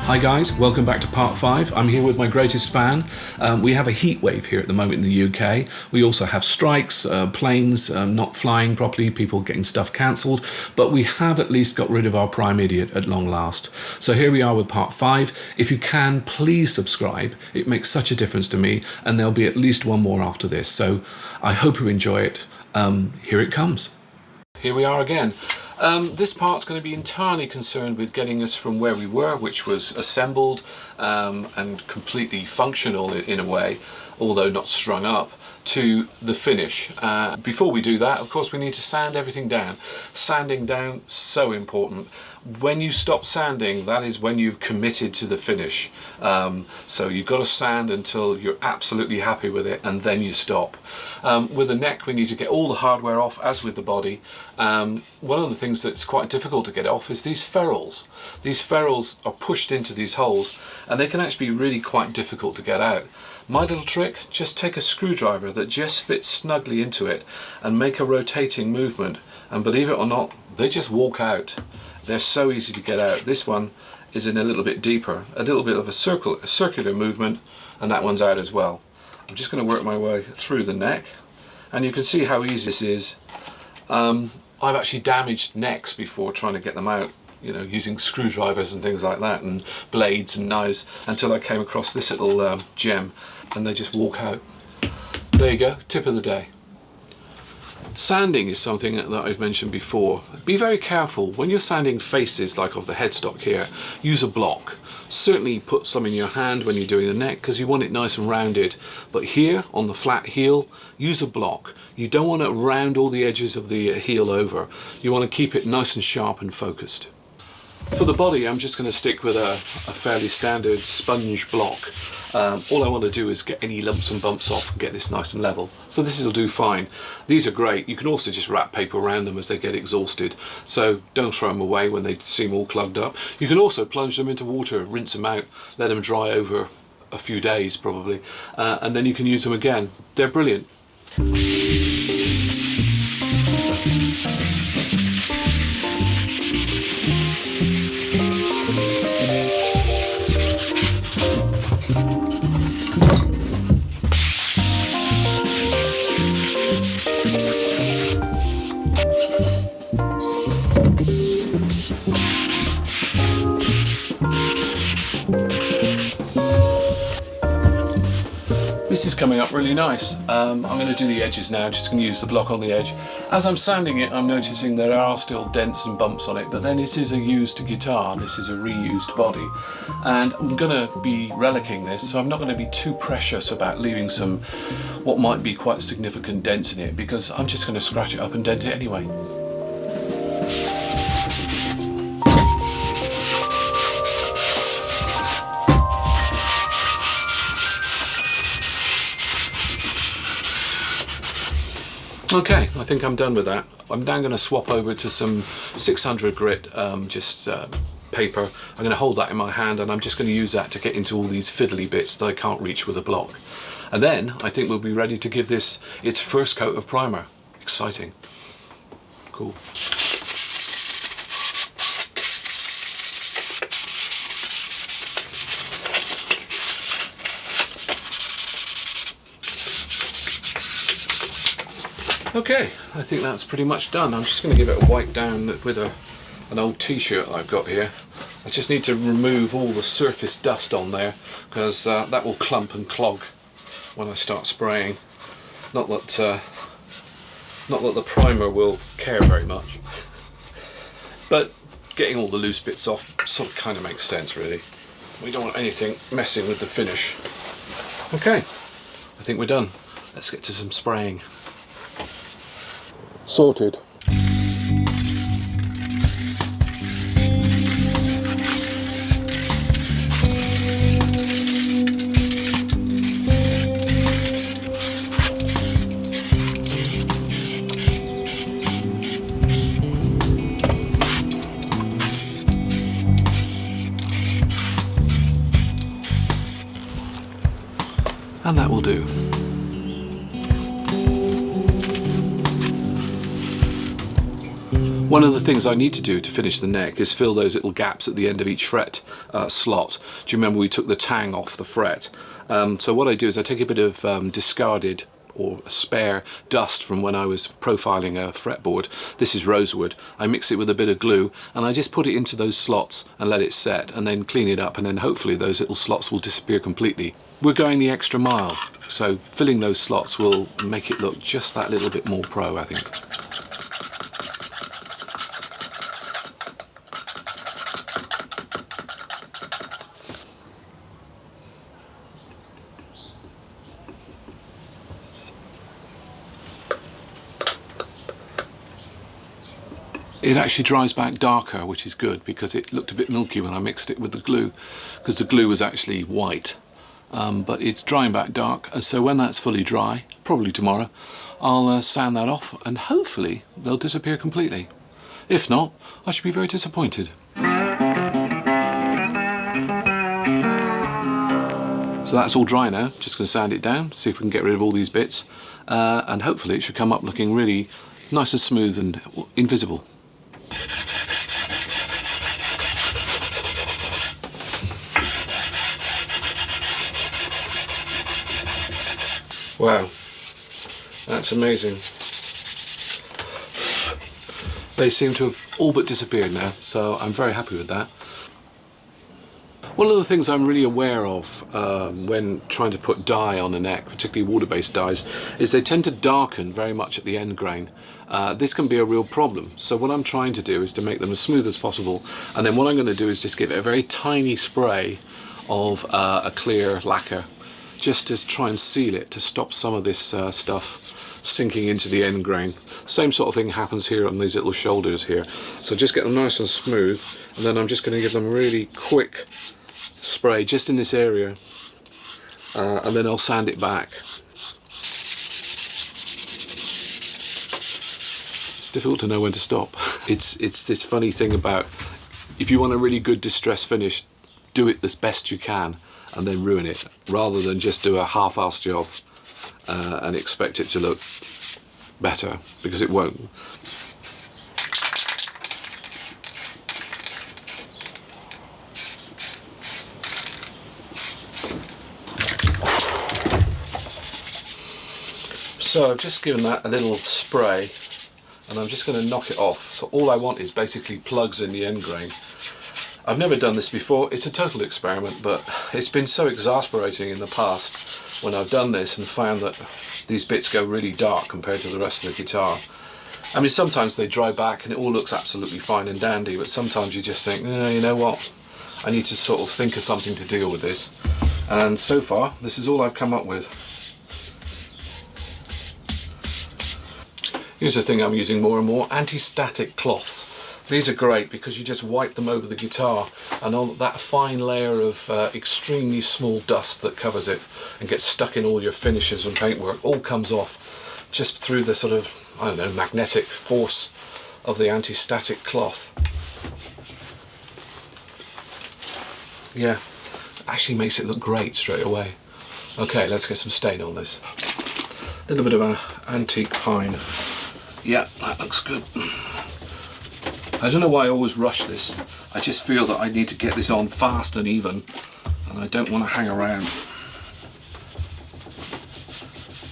Hi guys, welcome back to part 5. I'm here with my greatest fan. We have a heat wave here at the moment in the UK. We also have strikes, planes not flying properly, people getting stuff cancelled, but we have at least got rid of our prime idiot at long last. So here we are with part 5. If you can, please subscribe. It makes such a difference to me, and there'll be at least one more after this. So I hope you enjoy it. Here it comes. Here we are again. This part's going to be entirely concerned with getting us from where we were, which was assembled and completely functional in a way, although not strung up, to the finish. Before we do that, of course, we need to sand everything down. Sanding down, so important. When you stop sanding, that is when you've committed to the finish. So you've got to sand until you're absolutely happy with it, and then you stop. With the neck, we need to get all the hardware off, as with the body. One of the things that's quite difficult to get off is these ferrules. These ferrules are pushed into these holes, and they can actually be really quite difficult to get out. My little trick, just take a screwdriver that just fits snugly into it and make a rotating movement, and believe it or not, they just walk out. They're so easy to get out. This one is in a little bit deeper, a little bit of a circular movement, and that one's out as well. I'm just going to work my way through the neck, and you can see how easy this is. I've actually damaged necks before trying to get them out, you know, using screwdrivers and things like that, and blades and knives, until I came across this little gem, and they just walk out. There you go, tip of the day. Sanding is something that I've mentioned before. Be very careful when you're sanding faces, like of the headstock here. Use a block. Certainly put some in your hand when you're doing the neck, because you want it nice and rounded. But here on the flat heel, use a block. You don't want to round all the edges of the heel over. You want to keep it nice and sharp and focused. For the body, I'm just going to stick with a fairly standard sponge block. All I want to do is get any lumps and bumps off and get this nice and level. So this will do fine. These are great. You can also just wrap paper around them as they get exhausted. So don't throw them away when they seem all plugged up. You can also plunge them into water, rinse them out, let them dry over a few days probably, and then you can use them again. They're brilliant. This is coming up really nice. I'm going to do the edges now, just going to use the block on the edge. As I'm sanding it, I'm noticing there are still dents and bumps on it, but then it is a used guitar, this is a reused body. And I'm going to be relicking this, so I'm not going to be too precious about leaving some, what might be quite significant dents in it, because I'm just going to scratch it up and dent it anyway. Okay, I think I'm done with that. I'm now going to swap over to some 600 grit, paper. I'm going to hold that in my hand, and I'm just going to use that to get into all these fiddly bits that I can't reach with a block. And then I think we'll be ready to give this its first coat of primer. Exciting. Cool. Okay, I think that's pretty much done. I'm just going to give it a wipe down with an old t-shirt I've got here. I just need to remove all the surface dust on there, because that will clump and clog when I start spraying. Not that the primer will care very much, but getting all the loose bits off sort of kind of makes sense, really. We don't want anything messing with the finish. Okay, I think we're done. Let's get to some spraying. Sorted. And that will do. One of the things I need to do to finish the neck is fill those little gaps at the end of each fret slot. Do you remember we took the tang off the fret? So what I do is I take a bit of discarded or spare dust from when I was profiling a fretboard. This is rosewood. I mix it with a bit of glue and I just put it into those slots and let it set, and then clean it up, and then hopefully those little slots will disappear completely. We're going the extra mile, so filling those slots will make it look just that little bit more pro, I think. It actually dries back darker, which is good, because it looked a bit milky when I mixed it with the glue, because the glue was actually white. But it's drying back dark, and so when that's fully dry, probably tomorrow, I'll sand that off and hopefully they'll disappear completely. If not, I should be very disappointed. So that's all dry now. Just going to sand it down, see if we can get rid of all these bits, and hopefully it should come up looking really nice and smooth and invisible. Wow, that's amazing. They seem to have all but disappeared now, so I'm very happy with that. One of the things I'm really aware of when trying to put dye on a neck, particularly water-based dyes, is they tend to darken very much at the end grain. This can be a real problem. So what I'm trying to do is to make them as smooth as possible, and then what I'm going to do is just give it a very tiny spray of a clear lacquer, just to try and seal it, to stop some of this stuff sinking into the end grain. Same sort of thing happens here on these little shoulders here. So just get them nice and smooth, and then I'm just going to give them a really quick spray just in this area, and then I'll sand it back. It's difficult to know when to stop. It's this funny thing about, if you want a really good distress finish, do it as best you can and then ruin it, rather than just do a half-assed job and expect it to look better, because it won't. So I've just given that a little spray and I'm just going to knock it off. So all I want is basically plugs in the end grain. I've never done this before, it's a total experiment, but it's been so exasperating in the past when I've done this and found that these bits go really dark compared to the rest of the guitar. I mean, sometimes they dry back and it all looks absolutely fine and dandy, but sometimes you just think, no, you know what, I need to sort of think of something to deal with this. And so far, this is all I've come up with. Here's the thing I'm using more and more, anti-static cloths. These are great because you just wipe them over the guitar and on that fine layer of extremely small dust that covers it and gets stuck in all your finishes and paintwork all comes off just through the sort of, I don't know, magnetic force of the anti-static cloth. Yeah, actually makes it look great straight away. Okay, let's get some stain on this. A little bit of an antique pine. Yeah, that looks good. I don't know why I always rush this. I just feel that I need to get this on fast and even, and I don't want to hang around.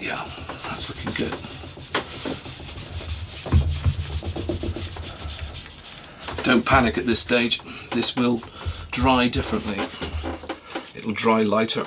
Yeah, that's looking good. Don't panic at this stage. This will dry differently. It'll dry lighter.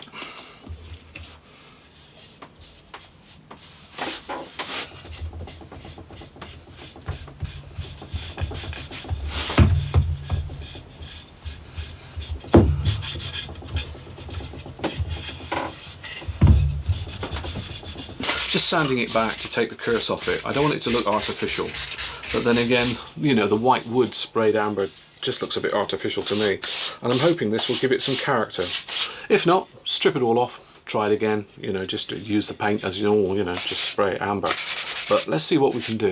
Just sanding it back to take the curse off it. I don't want it to look artificial, but then again, you know, the white wood sprayed amber just looks a bit artificial to me, and I'm hoping this will give it some character. If not, strip it all off, try it again, you know, just use the paint as normal, you know, just spray amber. But let's see what we can do.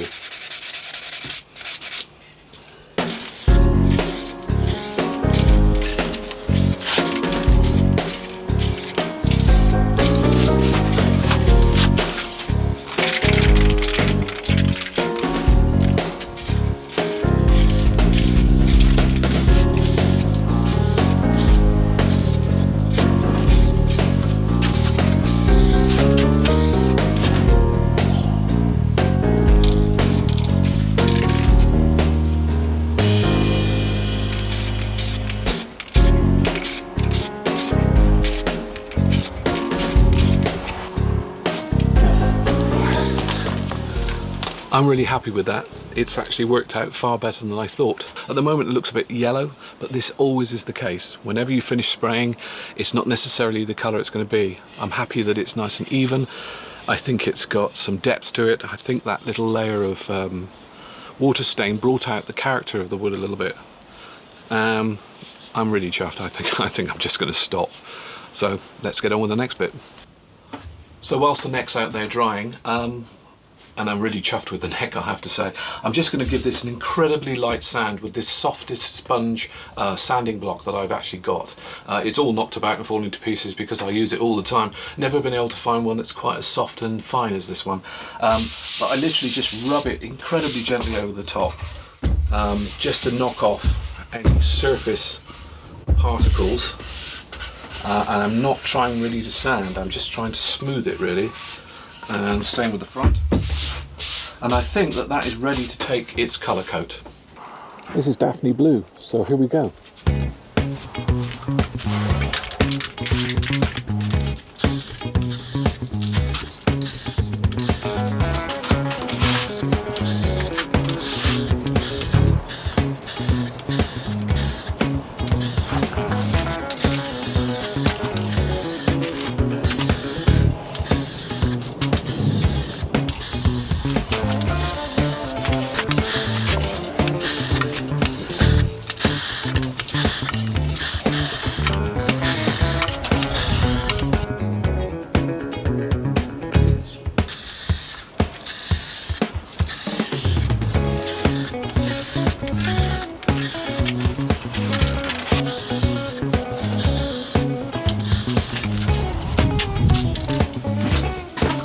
I'm really happy with that. It's actually worked out far better than I thought. At the moment it looks a bit yellow, but this always is the case. Whenever you finish spraying, it's not necessarily the colour it's going to be. I'm happy that it's nice and even. I think it's got some depth to it. I think that little layer of water stain brought out the character of the wood a little bit. I'm really chuffed. I think I'm just going to stop. So let's get on with the next bit. So whilst the neck's out there drying, and I'm really chuffed with the neck, I have to say, I'm just going to give this an incredibly light sand with this softest sponge sanding block that I've actually got. It's all knocked about and falling to pieces because I use it all the time. Never been able to find one that's quite as soft and fine as this one. But I literally just rub it incredibly gently over the top, just to knock off any surface particles. And I'm not trying really to sand, I'm just trying to smooth it really. And same with the front. And I think that that is ready to take its colour coat. This is Daphne Blue, so here we go.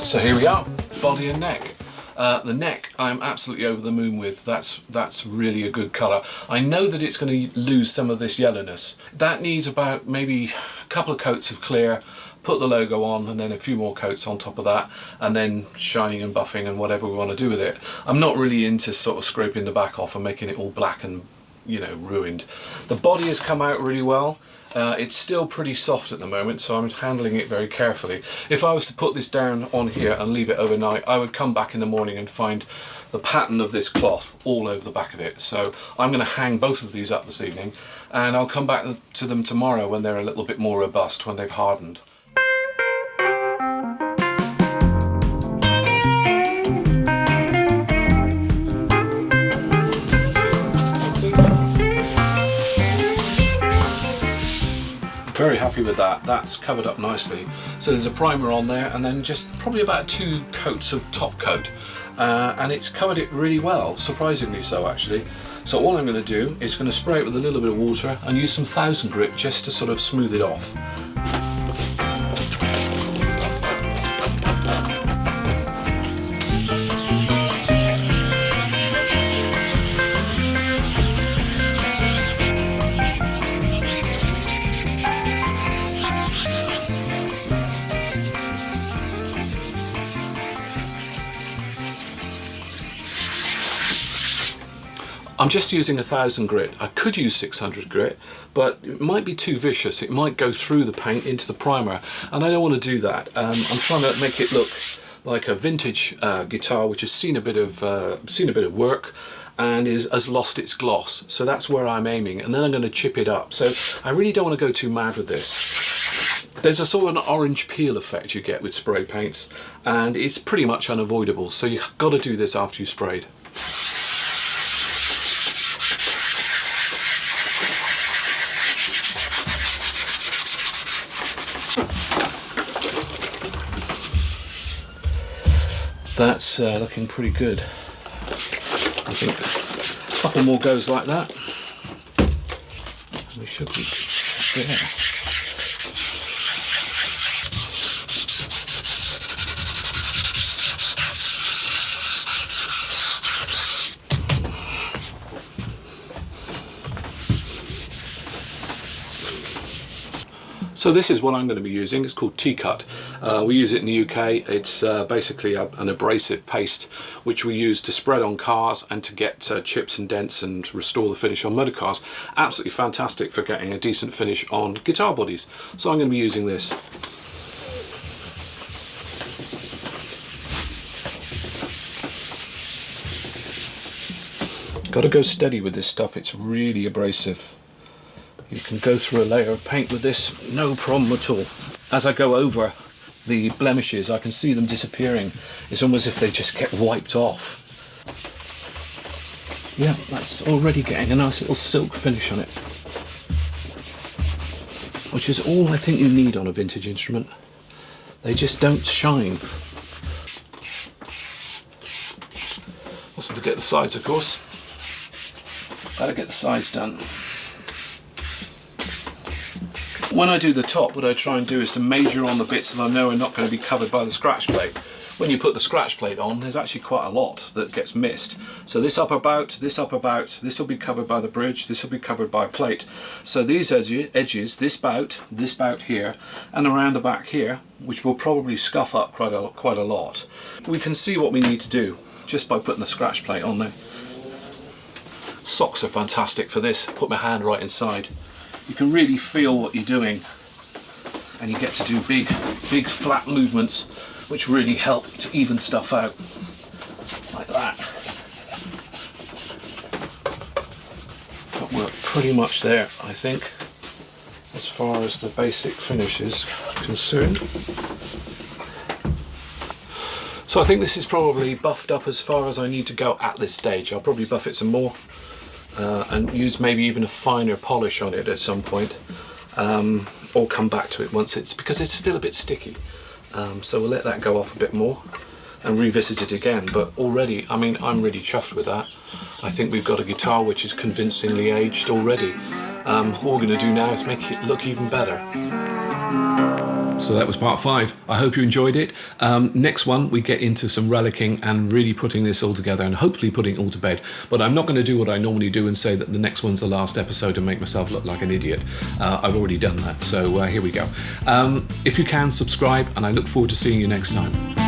So here we are, body and neck. The neck I'm absolutely over the moon with. That's really a good colour. I know that it's going to lose some of this yellowness. That needs about maybe a couple of coats of clear, put the logo on and then a few more coats on top of that, and then shining and buffing and whatever we want to do with it. I'm not really into sort of scraping the back off and making it all black and, you know, ruined. The body has come out really well. It's still pretty soft at the moment, so I'm handling it very carefully. If I was to put this down on here and leave it overnight, I would come back in the morning and find the pattern of this cloth all over the back of it. So I'm going to hang both of these up this evening, and I'll come back to them tomorrow when they're a little bit more robust, when they've hardened. Very happy with that. That's covered up nicely. So there's a primer on there and then just probably about 2 coats of top coat, and it's covered it really well, surprisingly so actually. So all I'm going to do is going to spray it with a little bit of water and use some 1000 grit just to sort of smooth it off. I'm just using 1000 grit. I could use 600 grit, but it might be too vicious. It might go through the paint into the primer, and I don't want to do that. I'm trying to make it look like a vintage guitar which has seen a bit of work and has lost its gloss. So that's where I'm aiming, and then I'm going to chip it up. So I really don't want to go too mad with this. There's a sort of an orange peel effect you get with spray paints, and it's pretty much unavoidable. So you've got to do this after you've sprayed. That's looking pretty good. I think a couple more goes like that. We should be there. So this is what I'm going to be using. It's called T-Cut. We use it in the UK. It's basically an abrasive paste which we use to spread on cars and to get chips and dents and restore the finish on motor cars. Absolutely fantastic for getting a decent finish on guitar bodies. So I'm going to be using this. Got to go steady with this stuff, it's really abrasive. You can go through a layer of paint with this, no problem at all. As I go over the blemishes, I can see them disappearing. It's almost as if they just get wiped off. Yeah, that's already getting a nice little silk finish on it, which is all I think you need on a vintage instrument. They just don't shine. Also forget the sides, of course. Better get the sides done. When I do the top, what I try and do is to major on the bits that I know are not going to be covered by the scratch plate. When you put the scratch plate on, there's actually quite a lot that gets missed. So this upper bout, this will be covered by the bridge, this will be covered by a plate. So these edges, this bout here, and around the back here, which will probably scuff up quite a lot. We can see what we need to do just by putting the scratch plate on there. Socks are fantastic for this. Put my hand right inside. You can really feel what you're doing, and you get to do big flat movements, which really help to even stuff out, like that. But we're pretty much there, I think, as far as the basic finish is concerned. So I think this is probably buffed up as far as I need to go at this stage. I'll probably buff it some more. And use maybe even a finer polish on it at some point, or come back to it once because it's still a bit sticky. So we'll let that go off a bit more and revisit it again. But already, I mean, I'm really chuffed with that. I think we've got a guitar which is convincingly aged already. What we're going to do now is make it look even better. So that was part 5. I hope you enjoyed it. Next one, we get into some relicing and really putting this all together and hopefully putting it all to bed. But I'm not going to do what I normally do and say that the next one's the last episode and make myself look like an idiot. I've already done that, so here we go. If you can, subscribe, and I look forward to seeing you next time.